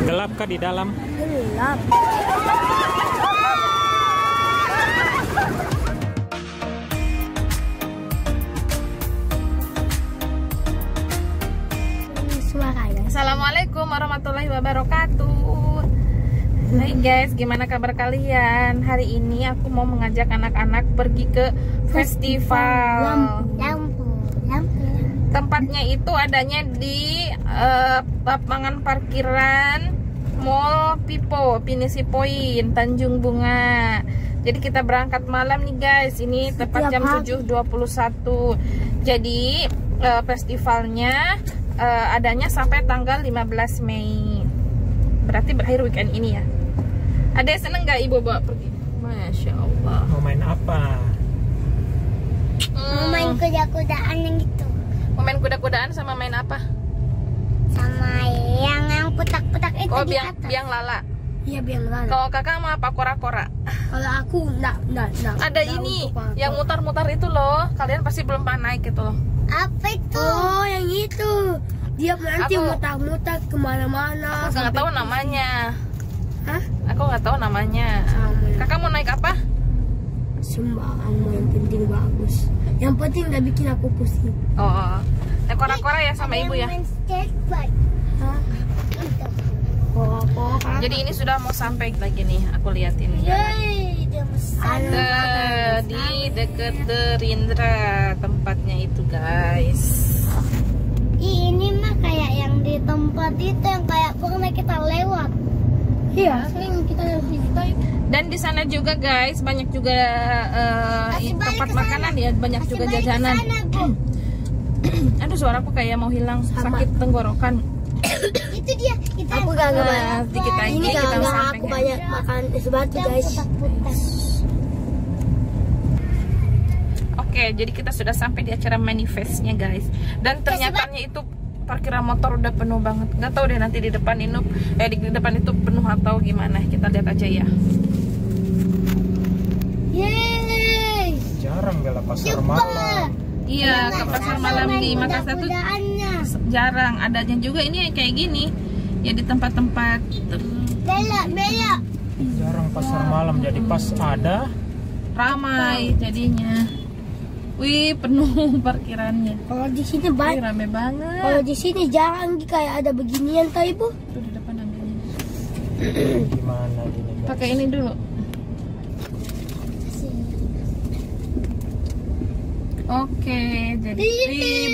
Gelap kah di dalam? Gelap. Assalamualaikum warahmatullahi wabarakatuh. Hai guys, gimana kabar kalian? Hari ini aku mau mengajak anak-anak pergi ke festival Lampu. Tempatnya itu adanya di lapangan parkiran Mall Pipo, Pinisi Point, Tanjung Bunga. Jadi kita berangkat malam nih guys. Ini tepat jam 7.21. Jadi festivalnya adanya sampai tanggal 15 Mei. Berarti berakhir weekend ini ya. Ada yang seneng gak ibu bawa pergi? Masya Allah. Mau main apa? Mau main kuda-kudaan yang gitu. Mau main kuda-kudaan sama main apa? Sama yang putak-putak itu Oh, di atas. biang lala. Iya, biang lala. Kalau kakak mau apa? Kora-kora. Kalau aku enggak. Ada ini yang mutar-mutar itu loh. Kalian pasti belum pernah naik gitu loh. Apa itu? Oh, yang itu. Dia nanti mutar-mutar kemana-mana. Aku nggak tahu namanya. Hah? Aku nggak tahu namanya. Kakak mau naik apa? Sembarang, yang penting bagus. Yang penting nggak bikin aku pusing. Oh, naik kora-kora ya sama ibu ya. Hah? Kora-kora. Jadi ini sudah mau sampai lagi nih. Aku liatin. Yeay, dia besar. Di deket Derindra tempatnya itu guys. Ini mah kayak yang di tempat itu yang kayak pernah kita lewat. Iya, sering kita lewat di situ. Dan di sana juga guys banyak juga tempat makanan ya, banyak juga jajanan. Aduh, suaraku kayak mau hilang, sakit tenggorokan. Itu dia. Aku gak Sedikit lagi ini kita kalau sampai. aku banyak makan es batu guys. Oke, jadi kita sudah sampai di acara manifestnya guys. Dan ternyatanya itu parkiran motor udah penuh banget. Nggak tahu deh nanti di depan di depan itu penuh atau gimana. Kita lihat aja ya. Yeay. Jarang bela pasar malam. Iya, ke pasar malam di Makassar tuh jarang. Adanya juga ini yang kayak gini. Ya di tempat-tempat Belok. Jarang pasar malam, jadi pas ada ramai jadinya. Wih, penuh parkirannya. Kalau di sini Wih, banyak. rame banget. Kalau di sini jarang kayak ada beginian kak ibu. Tuh di depan ambilnya. gimana gini guys. Pakai ini dulu. Oke, jadi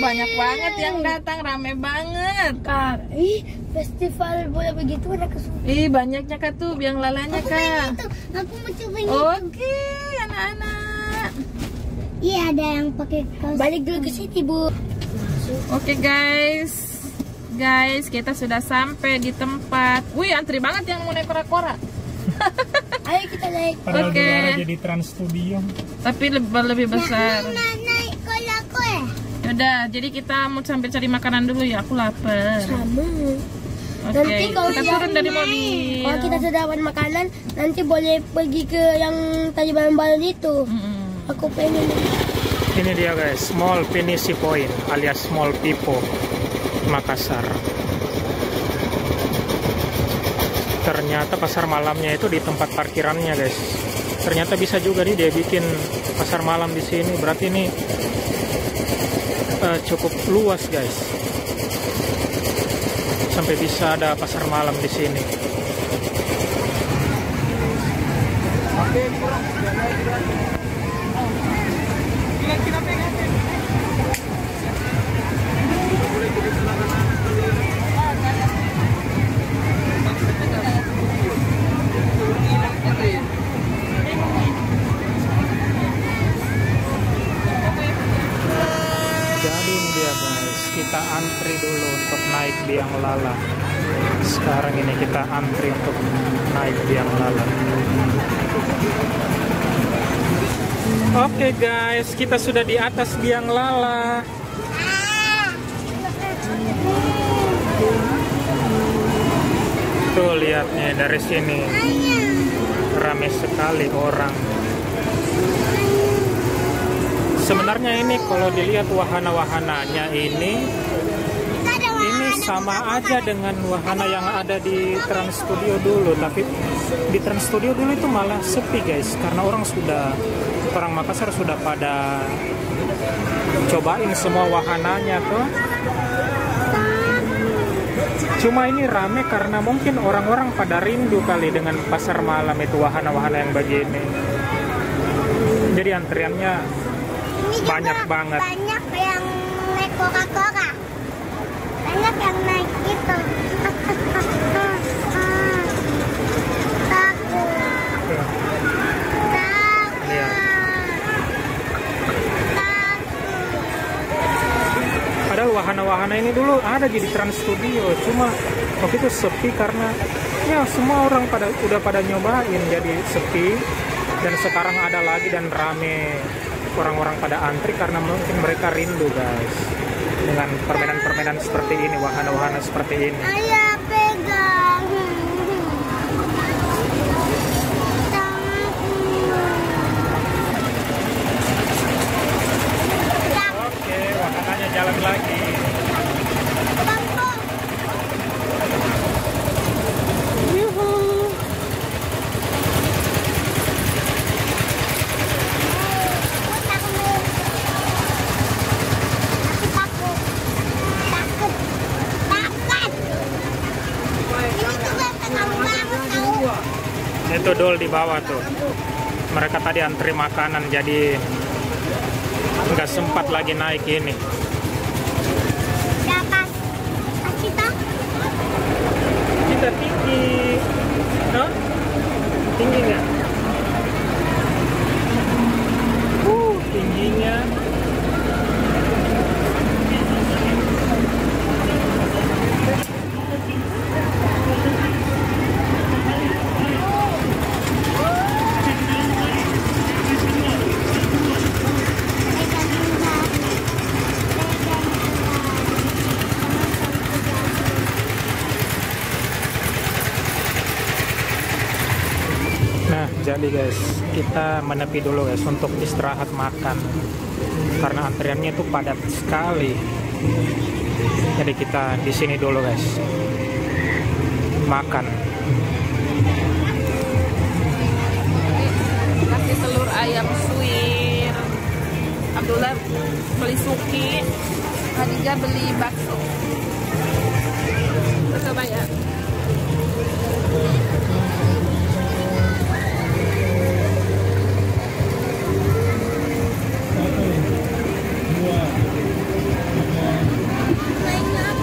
banyak banget yang datang, rame banget. Kak, festival bola begitu ada kesukaan. Banyaknya kak tuh biang lalanya kak. Aku mau coba ini. Oke, anak-anak. Iya, ada yang pakai kaos. Balik dulu ke sini bu. Oke guys, kita sudah sampai di tempat. Wih, antri banget yang mau naik kora-kora. Ayo kita naik. Padahal Oke. luar jadi Trans Studio. Tapi lebih besar. Naik kola-kola. Yaudah, jadi kita mau sambil cari makanan dulu ya. Aku lapar. Sama. Oke, Nanti kalau kita turun dari mobil. Kalau kita sudah dapat makanan, nanti boleh pergi ke yang tadi balon-balon itu. Aku pengen. Ini dia guys, Mall Pinisi Point alias Mall Pipo, Makassar. Ternyata pasar malamnya itu di tempat parkirannya guys. Ternyata bisa juga nih dia bikin pasar malam di sini. Berarti ini cukup luas guys. Sampai bisa ada pasar malam di sini. Jadi ini dia guys, kita antri dulu untuk naik biang lala. Sekarang ini kita antri untuk naik biang lala. Oke guys, kita sudah di atas biang lala. Tuh lihat nih dari sini, ramai sekali orang. Sebenarnya ini kalau dilihat wahana-wahananya ini sama aja dengan wahana yang ada di Trans Studio dulu, tapi di Trans Studio dulu itu malah sepi guys, karena orang Makassar sudah pada cobain semua wahananya tuh. Cuma ini rame karena mungkin orang-orang pada rindu kali dengan pasar malam itu, wahana-wahana yang begini. Jadi antriannya banyak banget. Banyak yang naik Coca-Cola. Banyak yang naik itu. Padahal wahana-wahana ini dulu ada di Trans Studio, cuma waktu itu sepi karena ya semua orang udah pada nyobain, jadi sepi. Dan sekarang ada lagi dan rame, orang-orang pada antri karena mungkin mereka rindu guys dengan permainan-permainan seperti ini, wahana-wahana seperti ini. Ayah pegang. Oke, wahananya jalan lagi. Itu dol di bawah tuh. Mereka tadi antri makanan jadi nggak sempat lagi naik ini. Dapat kita? Kita tinggi, huh? Tinggi nggak? Tingginya. Jadi guys, kita menepi dulu guys untuk istirahat makan karena antriannya itu padat sekali. Jadi kita di sini dulu guys makan. Kasih telur ayam suwir. Abdullah beli suki, Khadijah beli bakso. Coba ya.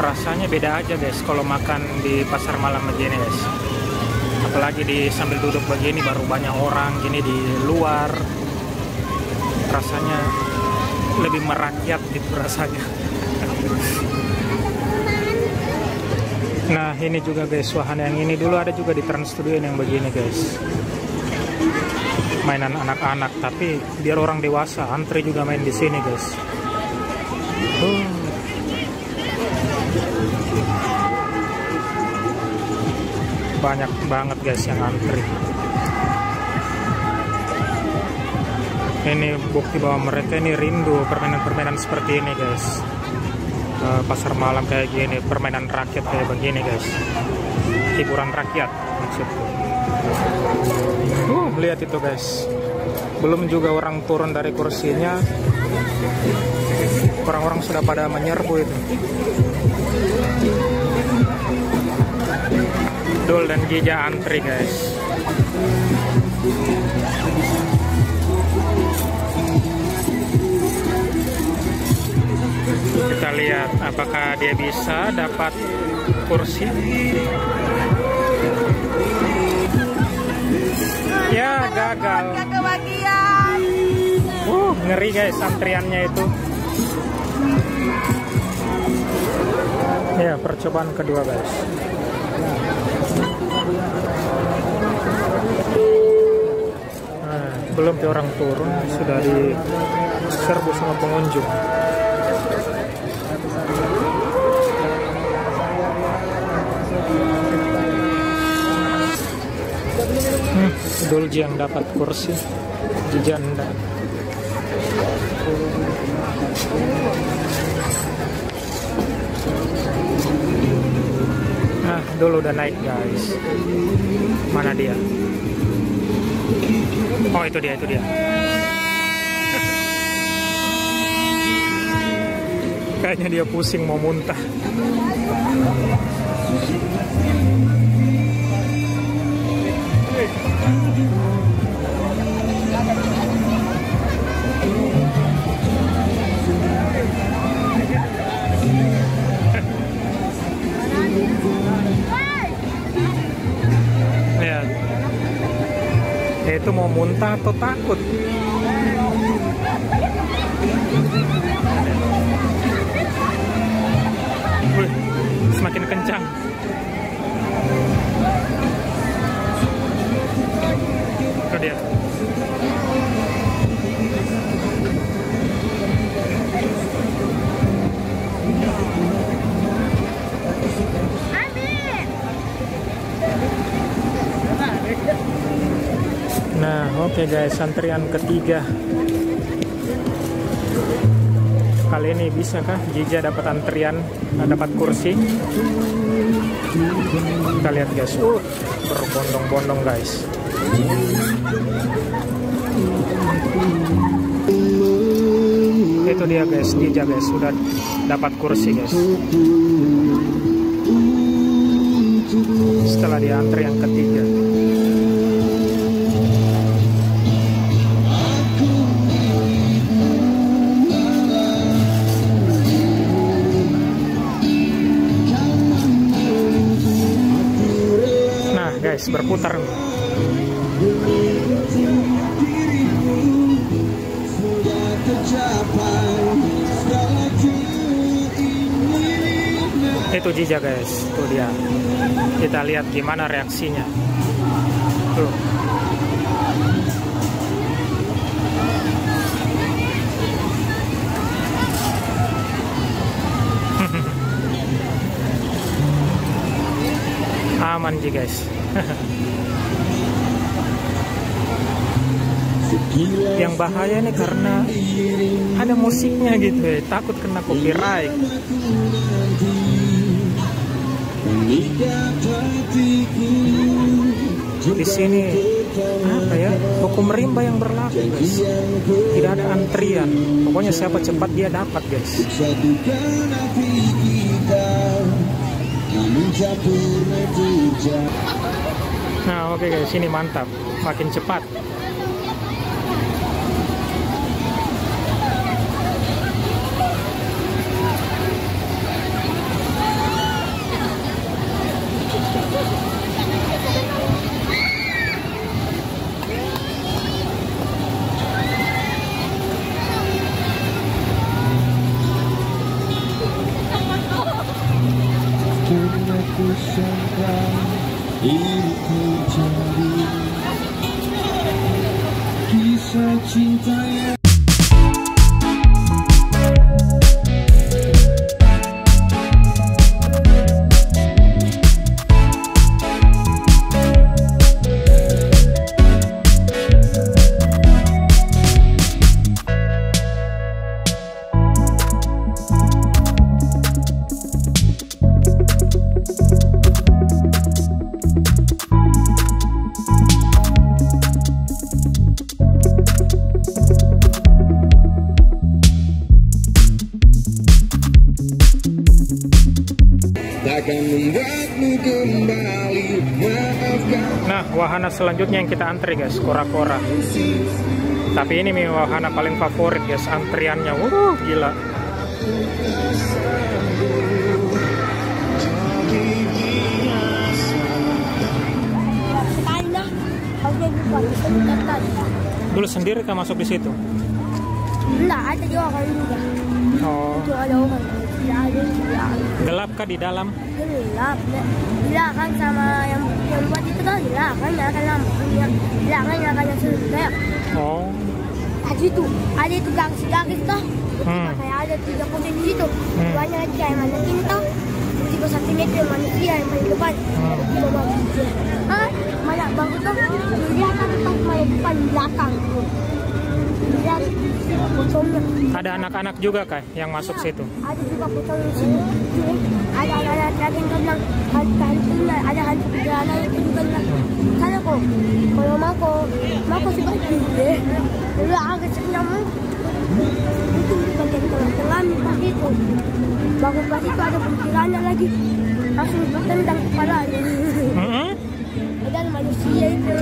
Rasanya beda aja guys kalau makan di pasar malam begini guys, apalagi sambil duduk begini baru banyak orang gini di luar, rasanya lebih merakyat gitu rasanya. Nah ini juga guys, wahana yang ini dulu ada juga di Trans Studio yang begini guys, mainan anak-anak tapi biar orang dewasa antri juga main di sini guys. Banyak banget guys yang antri. Ini bukti bahwa mereka ini rindu permainan-permainan seperti ini guys. Pasar malam kayak gini, permainan rakyat kayak begini guys, hiburan rakyat maksudku. Lihat itu guys, belum juga orang turun dari kursinya, orang-orang sudah pada menyerbu itu. Dul dan Gija antri guys. Kita lihat apakah dia bisa dapat kursi. Ya gagal. Ngeri guys antriannya itu. Ya percobaan kedua guys. Belum orang turun sudah diserbu sama pengunjung. Dulji yang dapat kursi, Gija enggak. dulu udah naik guys. Mana dia? Oh itu dia, itu dia. Kayaknya dia pusing mau muntah. Lihat. Itu mau muntah atau takut? Wih, semakin kencang. Itu dia. Nah, oke guys, antrian ketiga. Kali ini bisakah Jija dapat antrian, dapat kursi? Kita lihat guys, berbondong-bondong guys. Itu dia guys, Jija guys, sudah dapat kursi guys. Setelah di antrian ketiga. Guys, berputar. Itu Jija guys, itu dia. Kita lihat gimana reaksinya. Tuh. Aman sih guys. Yang bahaya nih karena ada musiknya gitu ya, takut kena copyright. Di sini apa ya, hukum rimba yang berlaku guys. Tidak ada antrian, pokoknya siapa cepat dia dapat guys. Nah oke guys, ini mantap, makin cepat. Kisah cinta yang Nah, wahana selanjutnya yang kita antri guys, kora-kora. Tapi ini wahana paling favorit guys, antriannya, gila. Dulu sendiri kan masuk di situ? Enggak, ada juga orang juga. Oh. Itu ada orang. Gelap kah di dalam? Gelap. Belakang sama yang buat itu kan gelap kan, nyalakan lampunya. Belakang nyalakan sudah. Oh. Tadi itu ada itu garis tuh. Kayak ada 3 putih di situ. Banyak lagi kayak mana ini tuh. 3 cm manusia yang paling depan. Mana bagus tuh. Dia akan pas main depan belakang. Ada anak-anak juga kah yang masuk situ? Ada juga potong di sini. Ada anak-anak yang bilang hantu Kalau mako sih deh. Dulu agak senang. Itu bagian telan pas itu. Bagus pas itu ada butirannya lagi. Langsung tendang kepalanya. Dan manusia itu.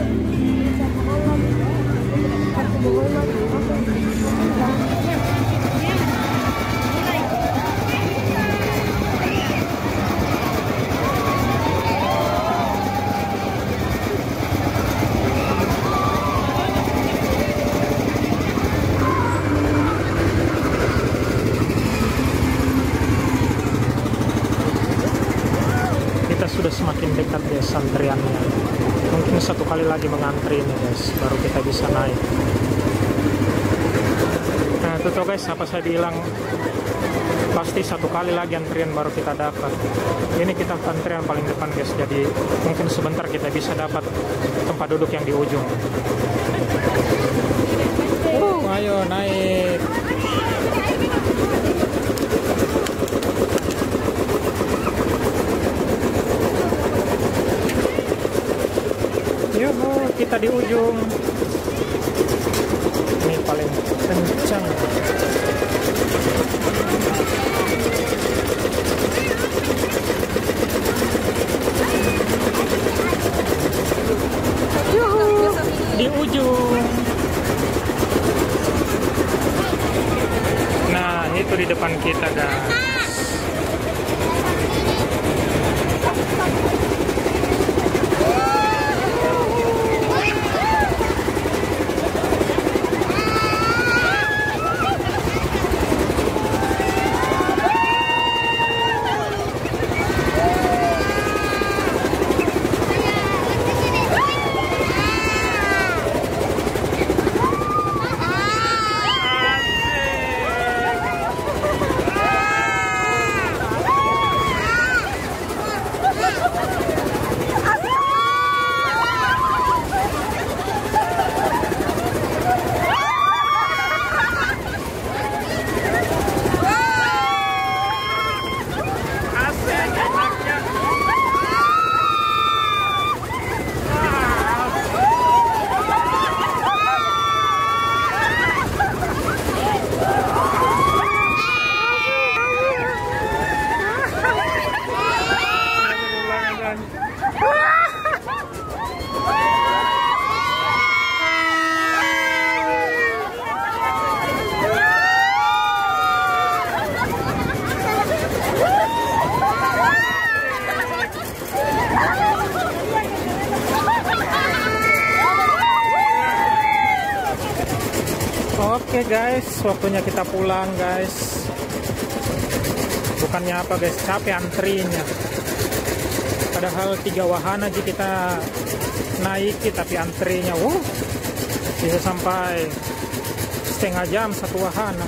Sudah semakin dekat guys antriannya. Mungkin satu kali lagi mengantri nih guys, baru kita bisa naik. Nah itu tuh guys, apa saya bilang, pasti satu kali lagi antrian baru kita dapat. Ini kita antrian paling depan guys, jadi mungkin sebentar kita bisa dapat tempat duduk yang di ujung. Ayo naik. Yuhu, kita di ujung. Ini paling kencang. Yuhu, di ujung. Nah, itu di depan kita guys. Oke guys, waktunya kita pulang guys. Bukannya apa guys, capek antrinya. Padahal 3 wahana aja kita naiki, tapi antrinya bisa sampai setengah jam 1 wahana.